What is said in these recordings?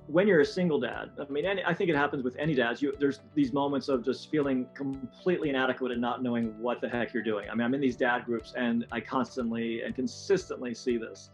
when you're a single dad, I mean, and I think it happens with any dads, there's these moments of just feeling completely inadequate and not knowing what the heck you're doing. I mean, I'm in these dad groups and I constantly and consistently see this.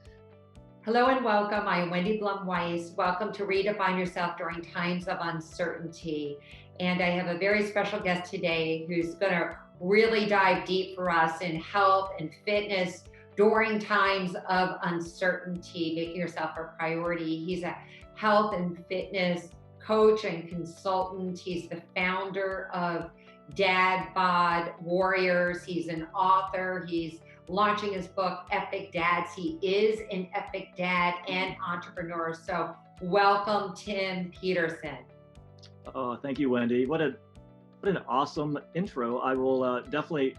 Hello and welcome. I am Wendi Blum Weiss. Welcome to Redefine Yourself During Times of Uncertainty. And I have a very special guest today who's going to really dive deep for us in health and fitness during times of uncertainty, making yourself a priority. He's a health and fitness coach and consultant. He's the founder of Dad Bod Warriors. He's an author. He's launching his book, Epic Dads. He is an epic dad and entrepreneur. So welcome, Tim Pederson. Oh, thank you, Wendi. What an awesome intro. I will definitely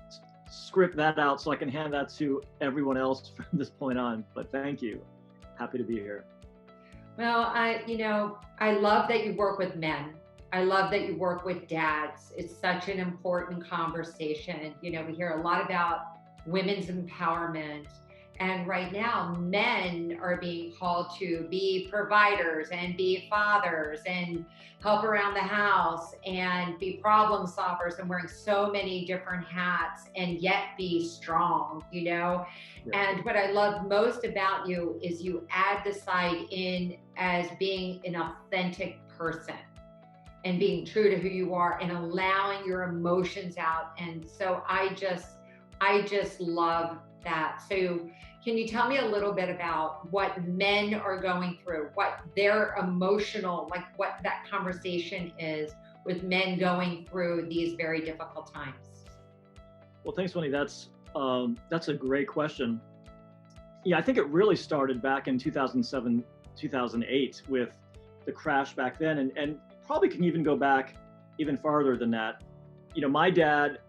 script that out so I can hand that to everyone else from this point on. But thank you. Happy to be here. Well, I love that you work with men. I love that you work with dads. It's such an important conversation. We hear a lot about women's empowerment. And right now, men are being called to be providers and be fathers and help around the house and be problem solvers and wearing so many different hats and yet be strong. Yeah. And what I love most about you is you add the side in as being an authentic person and being true to who you are and allowing your emotions out. And so I just love that. So can you tell me a little bit about what men are going through, what their emotional, like what that conversation is with men going through these very difficult times? Well, thanks, Wendy. That's a great question. Yeah, I think it really started back in 2007, 2008 with the crash back then, and probably can even go back even farther than that. My dad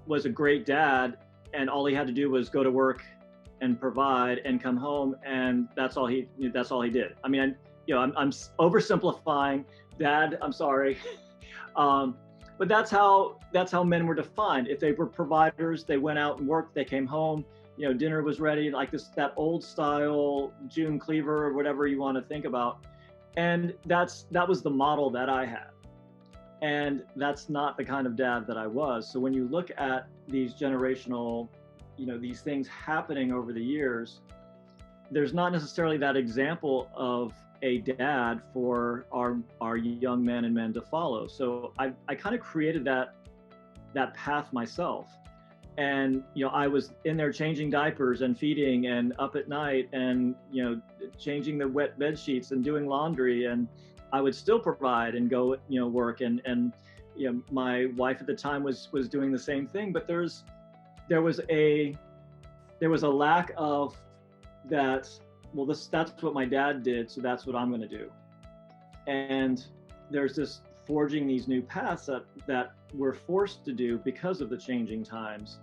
was a great dad, and all he had to do was go to work and provide and come home, and that's all he did. I mean, I'm oversimplifying, Dad. I'm sorry, but that's how men were defined. If they were providers, they went out and worked. They came home. Dinner was ready, like that old style June Cleaver or whatever you want to think about, and that was the model that I had. And that's not the kind of dad that I was. So when you look at these generational, these things happening over the years, there's not necessarily that example of a dad for our young men and men to follow. So I kind of created that path myself. And, I was in there changing diapers and feeding and up at night and, changing the wet bed sheets and doing laundry, and I would still provide and go, work. And my wife at the time was doing the same thing, but there was a lack of that. Well, that's what my dad did, so that's what I'm going to do. And there's this forging these new paths that we're forced to do because of the changing times.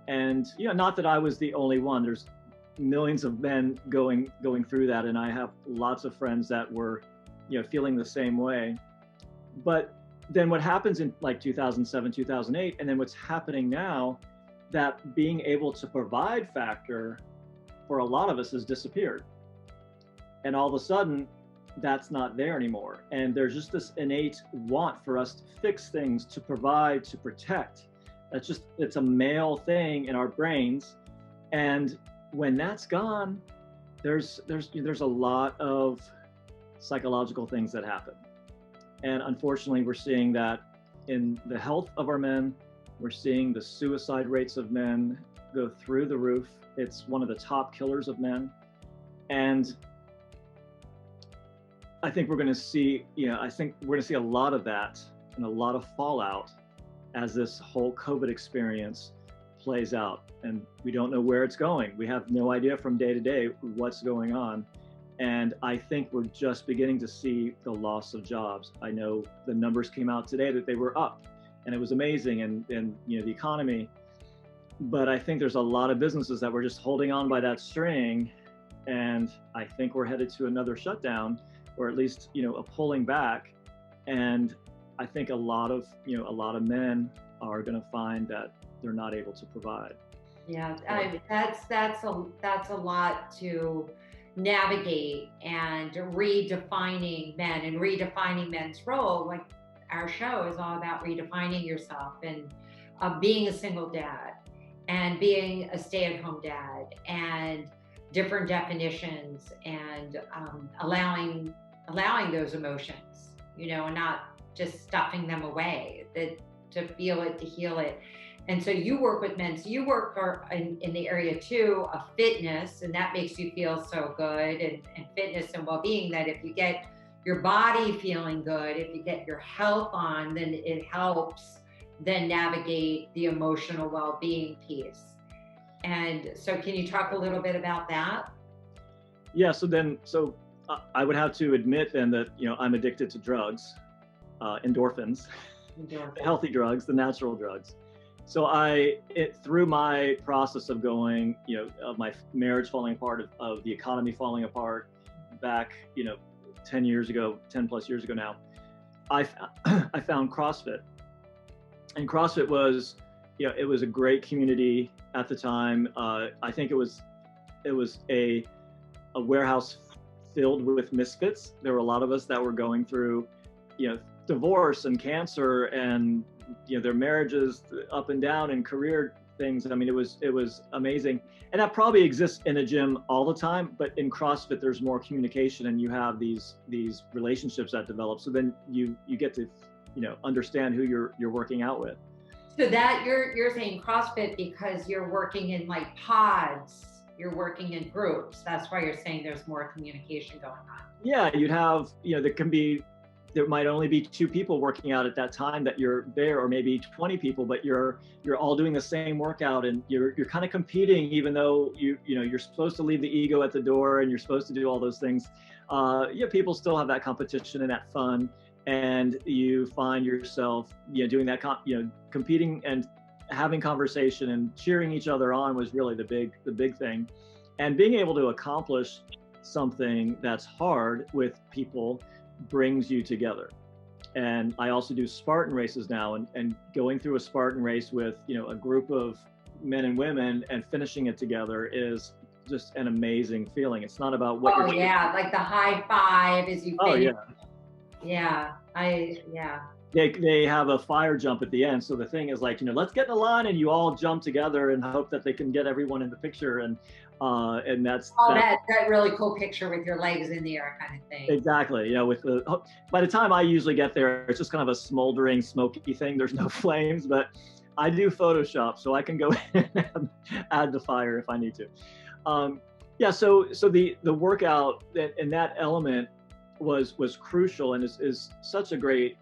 And not that I was the only one. There's millions of men going through that, and I have lots of friends that were feeling the same way. But then what happens in like 2007, 2008, and then what's happening now, that being able to provide factor for a lot of us has disappeared. And all of a sudden, that's not there anymore. And there's just this innate want for us to fix things, to provide, to protect. It's a male thing in our brains. And when that's gone, there's a lot of psychological things that happen. And unfortunately, we're seeing that in the health of our men. We're seeing the suicide rates of men go through the roof. It's one of the top killers of men. And I think we're going to see, a lot of that and a lot of fallout as this whole COVID experience plays out. And we don't know where it's going. We have no idea from day to day what's going on. And I think we're just beginning to see the loss of jobs. I know the numbers came out today that they were up, and it was amazing, and the economy. But I think there's a lot of businesses that were just holding on by that string, and I think we're headed to another shutdown, or at least a pulling back. And I think a lot of men are going to find that they're not able to provide. Yeah, that's a lot to navigate and redefining men and redefining men's role. Like our show is all about redefining yourself and being a single dad and being a stay-at-home dad and different definitions and allowing those emotions, and not just stuffing them away, that to feel it, to heal it. And so you work with men. So you work in the area too of fitness, and that makes you feel so good, and fitness and well-being, that if you get your body feeling good, if you get your health on, then it helps then navigate the emotional well-being piece. And so can you talk a little bit about that? Yeah, so I would have to admit then that, I'm addicted to drugs, endorphins, the healthy drugs, the natural drugs. So through my process of going, of my marriage falling apart, of the economy falling apart back, 10 plus years ago now, I found CrossFit. And CrossFit was, it was a great community at the time. I think it was a warehouse filled with misfits. There were a lot of us that were going through, divorce and cancer and, their marriages up and down and career things. I mean, it was amazing. And that probably exists in a gym all the time, but in CrossFit, there's more communication and you have these relationships that develop. So then you get to, understand who you're working out with. So that you're saying CrossFit because you're working in like pods, you're working in groups. That's why you're saying there's more communication going on. Yeah, you'd have, there might only be 2 people working out at that time that you're there, or maybe 20 people, but you're all doing the same workout, and you're kind of competing, even though you're supposed to leave the ego at the door and you're supposed to do all those things. People still have that competition and that fun, and you find yourself doing that competing and having conversation and cheering each other on was really the big thing. And being able to accomplish something that's hard with people brings you together. And I also do Spartan races now, and going through a Spartan race with a group of men and women and finishing it together is just an amazing feeling. It's not about what you're like the high five as you finish. They have a fire jump at the end. So the thing is like, let's get in the line, and you all jump together and hope that they can get everyone in the picture. And that's that really cool picture with your legs in the air kind of thing. Exactly. By the time I usually get there, it's just kind of a smoldering, smoky thing. There's no flames, but I do Photoshop, so I can go in and add the fire if I need to. So the workout and that element was crucial, and is such a great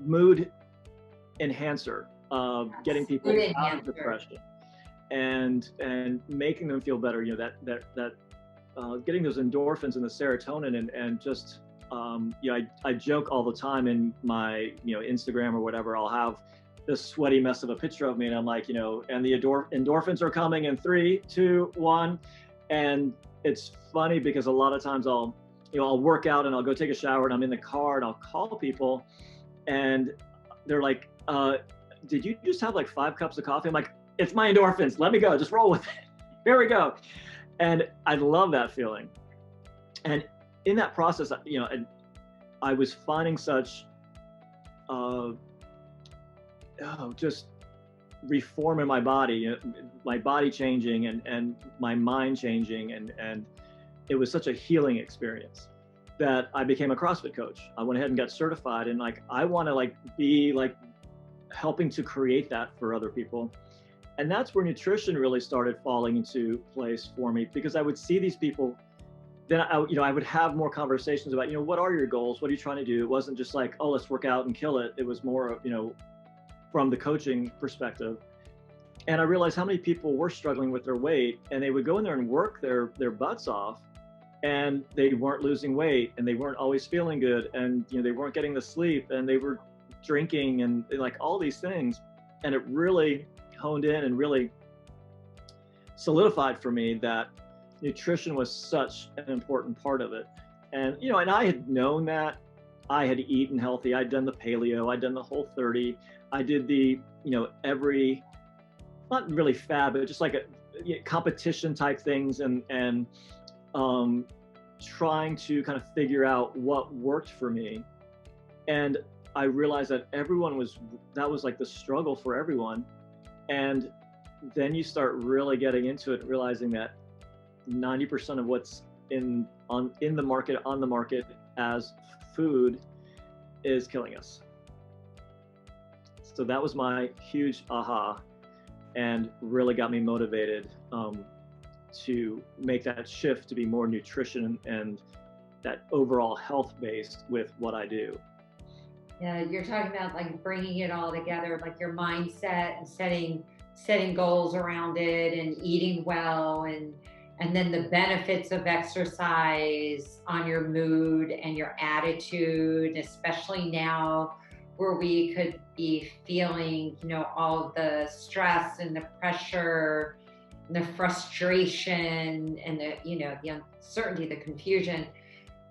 mood enhancer, getting people out of depression and making them feel better. Getting those endorphins and the serotonin, and just I joke all the time in my Instagram or whatever. I'll have this sweaty mess of a picture of me, and I'm like, and the endorphins are coming in 3, 2, 1, and it's funny because a lot of times I'll work out and I'll go take a shower, and I'm in the car and I'll call people, and they're like, did you just have like 5 cups of coffee? I'm like, it's my endorphins. Let me go. Just roll with it. Here we go. And I love that feeling. And in that process, I was finding such, just reform in my body, my body changing and my mind changing. And it was such a healing experience that I became a CrossFit coach. I went ahead and got certified, and I want to be helping to create that for other people. And that's where nutrition really started falling into place for me, because I would see these people, then I would have more conversations about, what are your goals? What are you trying to do? It wasn't just like, oh, let's work out and kill it. It was more, from the coaching perspective. And I realized how many people were struggling with their weight, and they would go in there and work their butts off, and they weren't losing weight, and they weren't always feeling good, and they weren't getting the sleep, and they were drinking, and like all these things. And it really honed in and really solidified for me that nutrition was such an important part of it. And and I had known that. I had eaten healthy. I'd done the paleo. I'd done the Whole30. I did the every, not really fad, but just like competition type things, and trying to kind of figure out what worked for me. And I realized that that was like the struggle for everyone. And then you start really getting into it, realizing that 90% of what's on the market as food is killing us. So that was my huge aha, and really got me motivated to make that shift to be more nutrition and that overall health based with what I do. Yeah, you're talking about like bringing it all together, like your mindset and setting goals around it and eating well, and then the benefits of exercise on your mood and your attitude, especially now where we could be feeling, all the stress and the pressure and the frustration and the uncertainty, the confusion.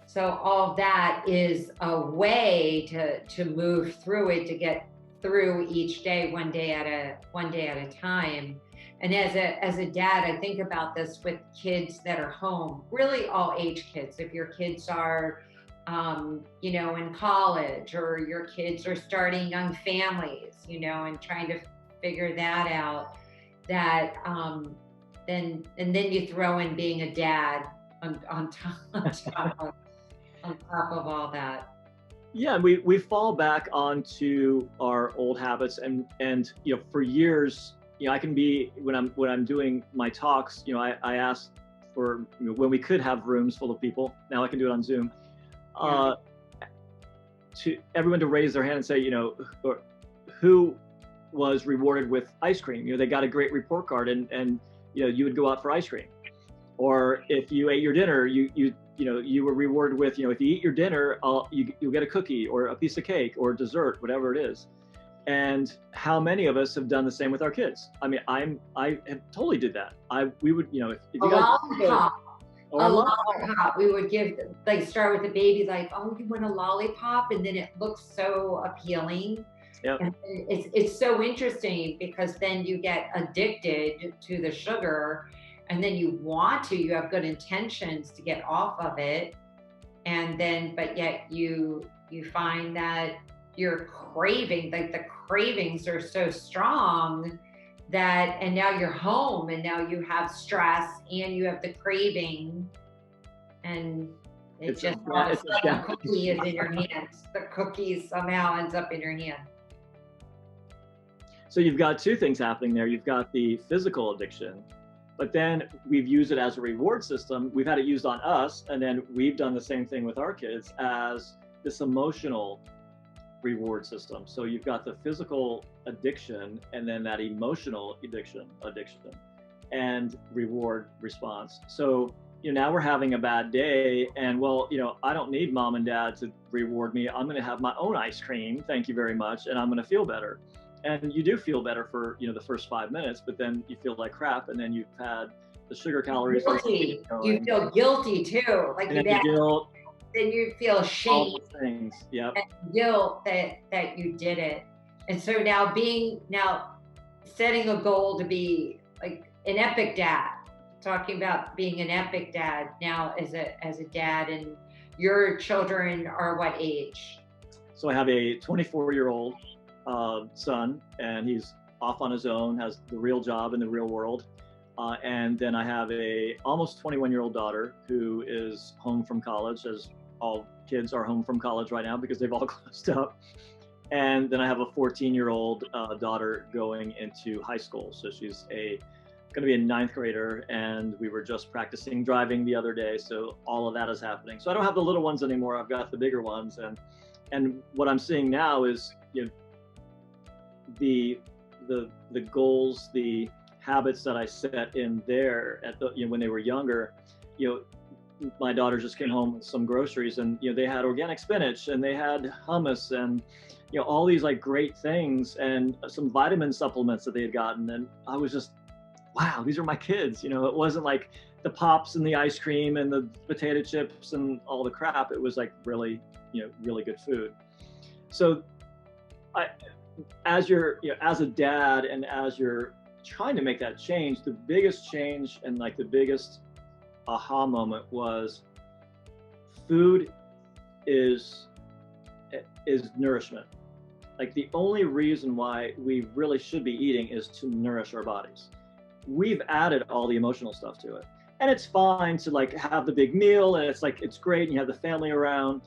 So all of that is a way to move through it, to get through each day, one day at a time. And as a dad, I think about this with kids that are home, really all age kids. If your kids are, in college, or your kids are starting young families, and trying to figure that out, that then you throw in being a dad on top of all that. Yeah, and we fall back onto our old habits, and for years, I can be, when I'm doing my talks, I ask for, when we could have rooms full of people. Now I can do it on Zoom. To everyone to raise their hand and say, who was rewarded with ice cream? They got a great report card, and you would go out for ice cream. Or if you ate your dinner, you were rewarded with, if you eat your dinner, you'll get a cookie or a piece of cake or dessert, whatever it is. And how many of us have done the same with our kids? I mean, I have totally did that. We would, if you guys, a lollipop. We would give, like, start with the baby, like, oh, you want a lollipop? And then it looks so appealing. Yep. And it's so interesting, because then you get addicted to the sugar, and then you have good intentions to get off of it. And then, but yet you find that you're craving, like the cravings are so strong that, and now you're home, and now you have stress and you have the craving, and it's just the cookie is in your hands. The cookie somehow ends up in your hand. So you've got two things happening there. You've got the physical addiction, but then we've used it as a reward system. We've had it used on us, and then we've done the same thing with our kids as this emotional reward system. So you've got the physical addiction, and then that emotional addiction and reward response. So now we're having a bad day, and I don't need mom and dad to reward me. I'm going to have my own ice cream, thank you very much, and I'm going to feel better. And you do feel better for the first 5 minutes, but then you feel like crap, and then you've had the sugar calories. Guilty. You feel guilty too, like guilt. Then you feel shame. All the things, yep. And guilt that you did it. And so now setting a goal to be like an epic dad, talking about being an epic dad now as a dad, and your children are what age? So I have a 24-year-old son, and he's off on his own, has the real job in the real world. And then I have a almost 21-year-old daughter who is home from college, as all kids are home from college right now because they've all closed up. And then I have a 14-year-old daughter going into high school. So she's going to be a 9th grader, and we were just practicing driving the other day. So all of that is happening. So I don't have the little ones anymore. I've got the bigger ones. And what I'm seeing now is, the goals, the habits that I set in there when they were younger. My daughter just came home with some groceries, and they had organic spinach, and they had hummus, and all these like great things, and some vitamin supplements that they had gotten. And I was just, wow, these are my kids. It wasn't like the pops and the ice cream and the potato chips and all the crap. It was like really, really good food. So as a dad, and as you're trying to make that change, the biggest change and like the biggest aha moment was food is nourishment. Like the only reason why we really should be eating is to nourish our bodies. We've added all the emotional stuff to it. And it's fine to like have the big meal and it's like, it's great and you have the family around.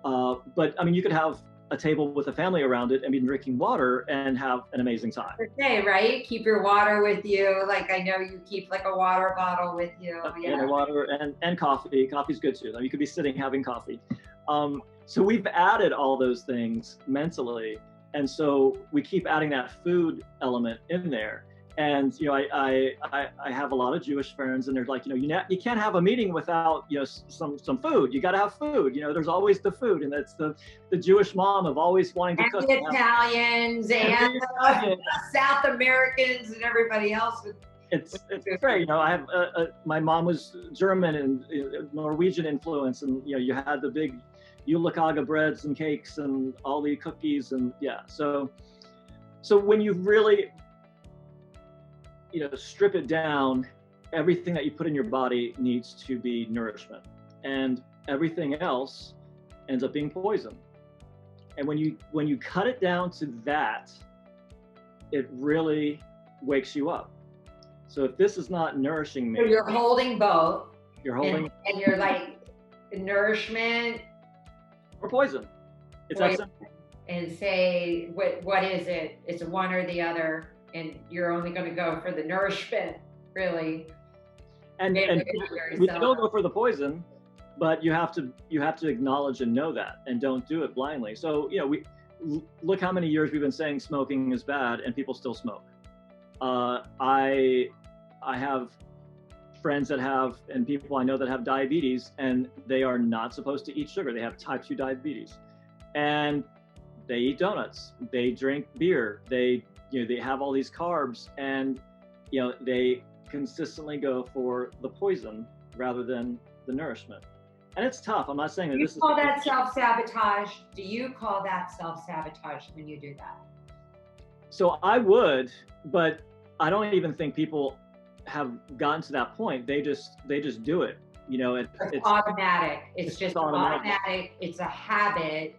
But I mean, you could have a table with a family around it and be drinking water and have an amazing time. Okay, right? Keep your water with you. Like I know you keep like a water bottle with you. Yeah, water and coffee. Coffee's good too. You could be sitting having coffee. So we've added all those things mentally. And so we keep adding that food element in there. And, you know, I have a lot of Jewish friends and they're like, you know, you can't have a meeting without, you know, some food. You got to have food. You know, there's always the food. And that's the Jewish mom of always wanting to and cook. The Italians and the South Americans and everybody else. It's great. You know, I have my mom was German and Norwegian influence. And, you know, you had the big Julekaga breads and cakes and all the cookies. And yeah, so when you really, you know, strip it down, everything that you put in your body needs to be nourishment, and everything else ends up being poison. And when you cut it down to that, it really wakes you up. So if this is not nourishing me, so you're holding both. You're holding, and you're like nourishment or poison. It's that simple. And say what is it? It's one or the other. And you're only going to go for the nourishment, really. And we still go for the poison, but you have to acknowledge and know that, and don't do it blindly. So, you know, we look how many years we've been saying smoking is bad, and people still smoke. I have friends that have, and people I know that have diabetes, and they are not supposed to eat sugar. They have type 2 diabetes, and they eat donuts. They drink beer. They have all these carbs, and, you know, they consistently go for the poison rather than the nourishment. And it's tough. I'm not saying that this is. Do you call that self-sabotage? Do you call that self-sabotage when you do that? So I would, but I don't even think people have gotten to that point. They just do it. You know, it's automatic. It's just automatic. It's a habit.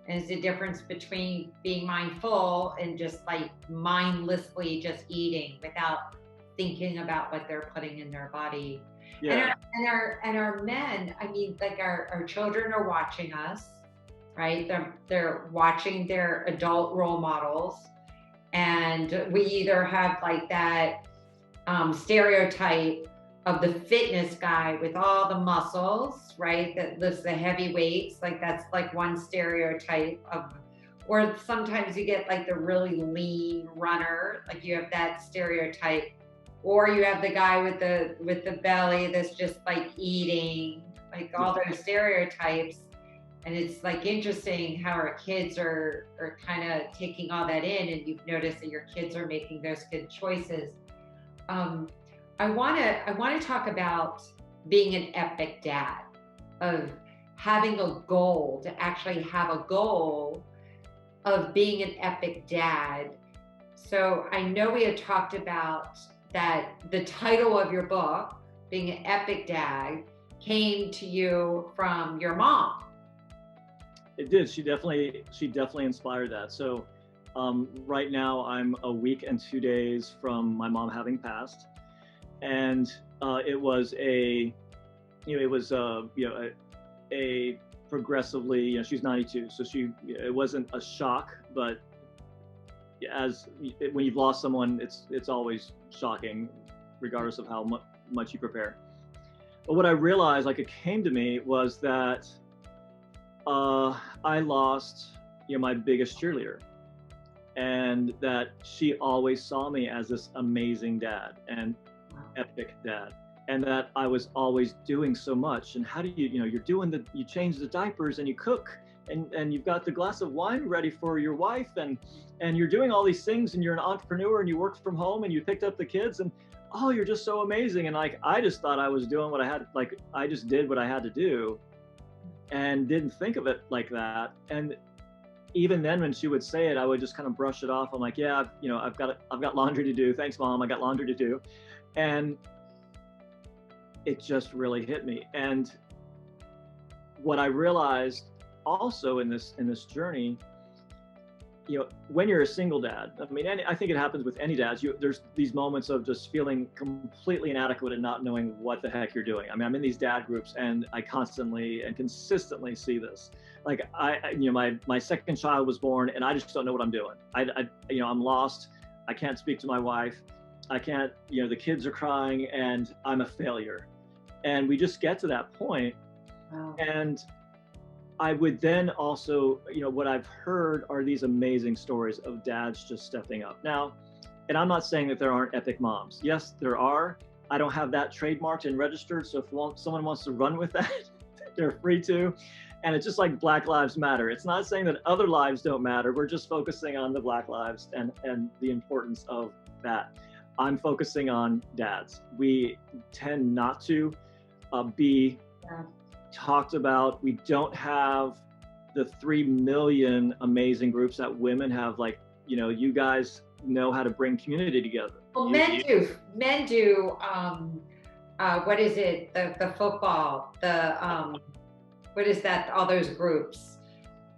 And it's the difference between being mindful and just like mindlessly just eating without thinking about what they're putting in their body. Yeah. And our men, I mean, like our children are watching us, right? They're watching their adult role models. And we either have like that stereotype of the fitness guy with all the muscles, right? That lifts the heavy weights. Like that's like one stereotype of, or sometimes you get like the really lean runner, like you have that stereotype, or you have the guy with the belly that's just like eating, like all those stereotypes. And it's like interesting how our kids are kind of taking all that in, and you've noticed that your kids are making those good choices. I want to talk about being an epic dad, of having a goal, to actually have a goal of being an epic dad. So I know we had talked about that the title of your book, Being an Epic Dad, came to you from your mom. It did. She definitely inspired that. So right now I'm a week and 2 days from my mom having passed. And it was a progressively, you know, she's 92, so it wasn't a shock, but when you've lost someone, it's always shocking, regardless of how much you prepare. But what I realized, like, it came to me, was that I lost, you know, my biggest cheerleader, and that she always saw me as this amazing dad and epic dad, and that I was always doing so much. And how do you change the diapers and you cook and you've got the glass of wine ready for your wife, and you're doing all these things, and you're an entrepreneur, and you work from home, and you picked up the kids, and oh, you're just so amazing. And like, I just thought I was doing what I had, like I just did what I had to do and didn't think of it like that. And even then when she would say it, I would just kind of brush it off. I'm like, yeah, I've got laundry to do. Thanks, Mom. I got laundry to do. And it just really hit me. And what I realized also in this journey, when you're a single dad, I mean, I think it happens with any dads. There's these moments of just feeling completely inadequate and not knowing what the heck you're doing. I mean, I'm in these dad groups, and I constantly and consistently see this. Like my second child was born, and I just don't know what I'm doing. I'm lost. I can't speak to my wife. I can't. The kids are crying, and I'm a failure. And we just get to that point. Wow. And I would then also, what I've heard are these amazing stories of dads just stepping up. Now, and I'm not saying that there aren't epic moms. Yes, there are. I don't have that trademarked and registered. So if someone wants to run with that, they're free to. And it's just like Black Lives Matter. It's not saying that other lives don't matter. We're just focusing on the Black lives and the importance of that. I'm focusing on dads. We tend not to be talked about. We don't have the 3 million amazing groups that women have. Like, you guys know how to bring community together. Well, men do. What is it? The football, what is that? All those groups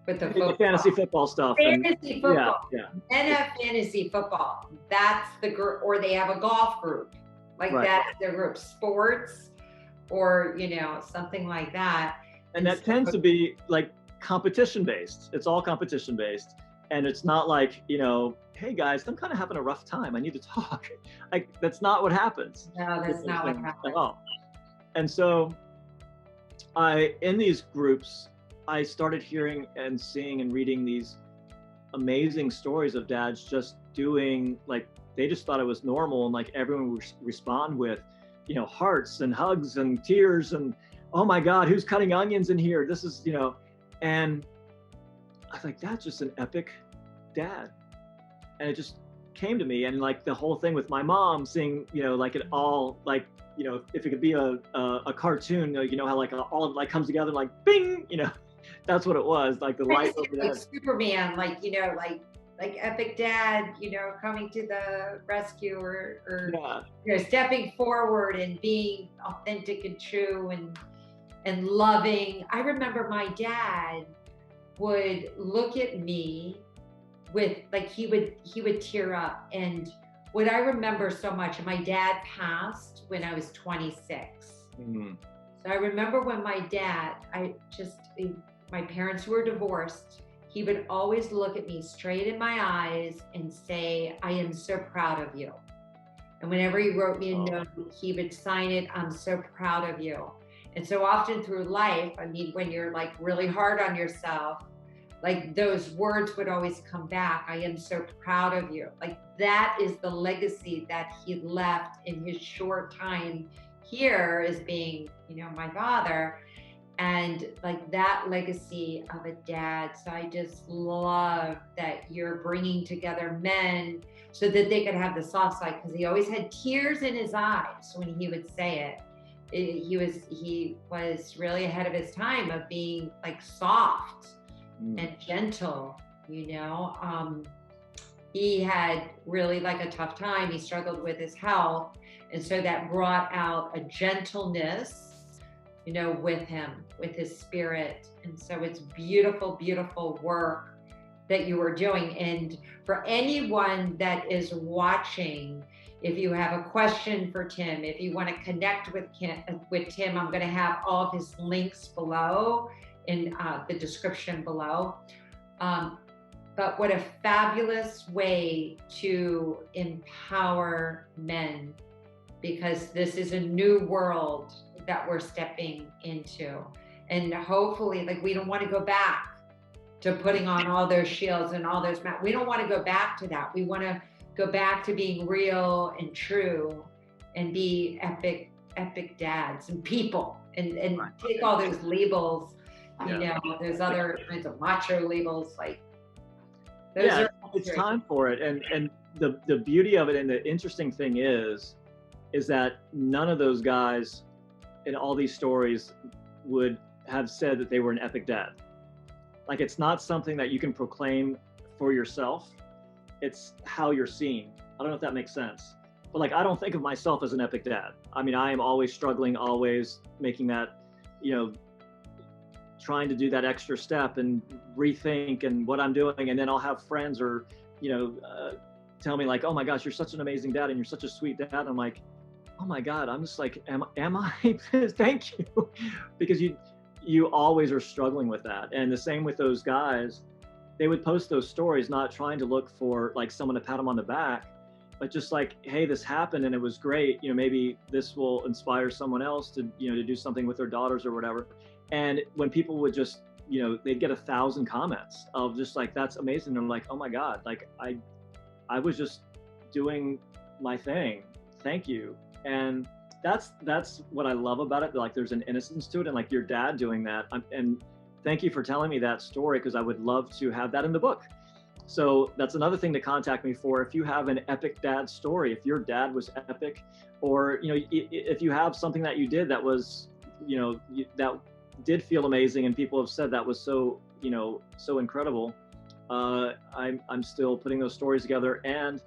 with the football. Fantasy football stuff. Fantasy football. Yeah. Men have fantasy football. That's the group, or they have a golf group. Like right. That's their group. Sports, or something like that. And that tends to be like competition based. It's all competition based. And it's not like, hey guys, I'm kind of having a rough time. I need to talk. Like, that's not what happens. No, that's not what happens at all. And so in these groups, I started hearing and seeing and reading these amazing stories of dads just doing, like, they just thought it was normal, and like everyone would respond with, hearts and hugs and tears and, oh my God, who's cutting onions in here? This is, and I was like, that's just an epic dad. And it just came to me. And like the whole thing with my mom seeing, like it all, like, if it could be a cartoon, how like all of it like comes together, like bing, that's what it was. Like the light over like Superman, like epic dad, coming to the rescue, or stepping forward and being authentic and true and loving. I remember my dad would look at me with, like, he would tear up. And what I remember so much, and my dad passed when I was 26. Mm-hmm. So I remember when my dad, my parents were divorced. He would always look at me straight in my eyes and say, I am so proud of you. And whenever he wrote me a note, he would sign it, I'm so proud of you. And so often through life, I mean, when you're like really hard on yourself, like those words would always come back. I am so proud of you. Like that is the legacy that he left in his short time here as being, my father. And like that legacy of a dad. So I just love that you're bringing together men so that they could have the soft side, because he always had tears in his eyes when he would say it. He was really ahead of his time of being like soft and gentle, he had really like a tough time. He struggled with his health. And so that brought out a gentleness, with him, with his spirit. And so it's beautiful, beautiful work that you are doing. And for anyone that is watching, if you have a question for Tim, if you want to connect with Tim, I'm going to have all of his links below in the description below. But what a fabulous way to empower men, because this is a new world that we're stepping into. And hopefully, like, we don't want to go back to putting on all those shields and all those we don't want to go back to that. We want to go back to being real and true and be epic dads and people, and take all those labels, those other kinds of macho labels, like those it's time for it. And the beauty of it, and the interesting thing is that none of those guys in all these stories would have said that they were an epic dad. Like, it's not something that you can proclaim for yourself. It's how you're seen. I don't know if that makes sense. But like, I don't think of myself as an epic dad. I mean, I am always struggling, always making that, you know, trying to do that extra step and rethink and what I'm doing. And then I'll have friends or, tell me like, oh my gosh, you're such an amazing dad and you're such a sweet dad. I'm like, oh my God, I'm just like, am I? Thank you. Because you always are struggling with that. And the same with those guys, they would post those stories, not trying to look for like someone to pat them on the back, but just like, hey, this happened and it was great. Maybe this will inspire someone else to, to do something with their daughters or whatever. And when people would just, they'd get 1,000 comments of just like, that's amazing. And I'm like, oh my God, like I was just doing my thing. Thank you. And that's what I love about it. Like, there's an innocence to it, and like your dad doing that. And thank you for telling me that story, because I would love to have that in the book. So that's another thing to contact me for. If you have an epic dad story, if your dad was epic, or if you have something that you did that was, that did feel amazing, and people have said that was so, so incredible. I'm still putting those stories together, and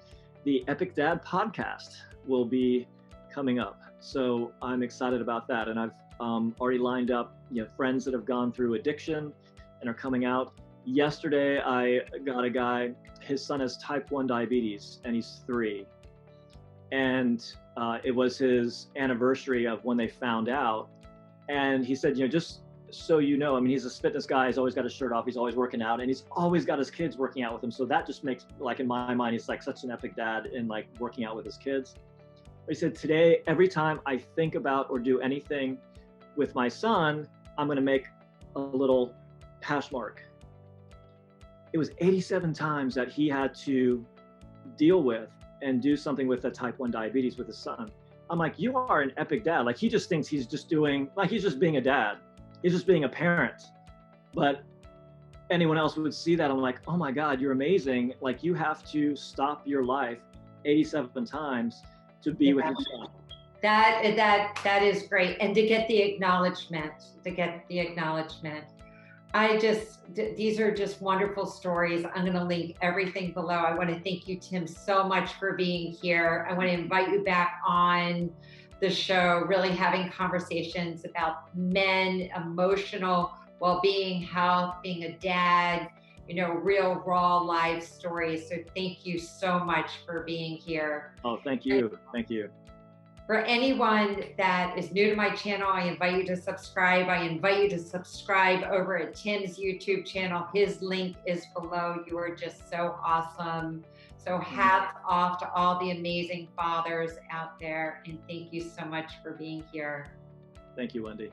the Epic Dad podcast will be coming up. So I'm excited about that. And I've already lined up, friends that have gone through addiction and are coming out. Yesterday, I got a guy, his son has type 1 diabetes and he's 3. And it was his anniversary of when they found out. And he said, just so you know, I mean, he's a fitness guy. He's always got his shirt off. He's always working out, and he's always got his kids working out with him. So that just makes, like, in my mind, he's like such an epic dad in like working out with his kids. He said, today, every time I think about or do anything with my son, I'm going to make a little hash mark. It was 87 times that he had to deal with and do something with the type 1 diabetes with his son. I'm like, you are an epic dad. Like, he just thinks he's just doing, like, he's just being a dad. He's just being a parent. But anyone else would see that. I'm like, oh my God, you're amazing. Like, you have to stop your life 87 times to be with your son. That is great. And to get the acknowledgement, these are just wonderful stories. I'm going to link everything below. I want to thank you, Tim, so much for being here. I want to invite you back on the show, really having conversations about men, emotional well-being, health, being a dad, real raw life stories. So thank you so much for being here. Oh, thank you. Thank you. For anyone that is new to my channel, I invite you to subscribe. I invite you to subscribe over at Tim's YouTube channel. His link is below. You are just so awesome. So hats off to all the amazing fathers out there. And thank you so much for being here. Thank you, Wendi.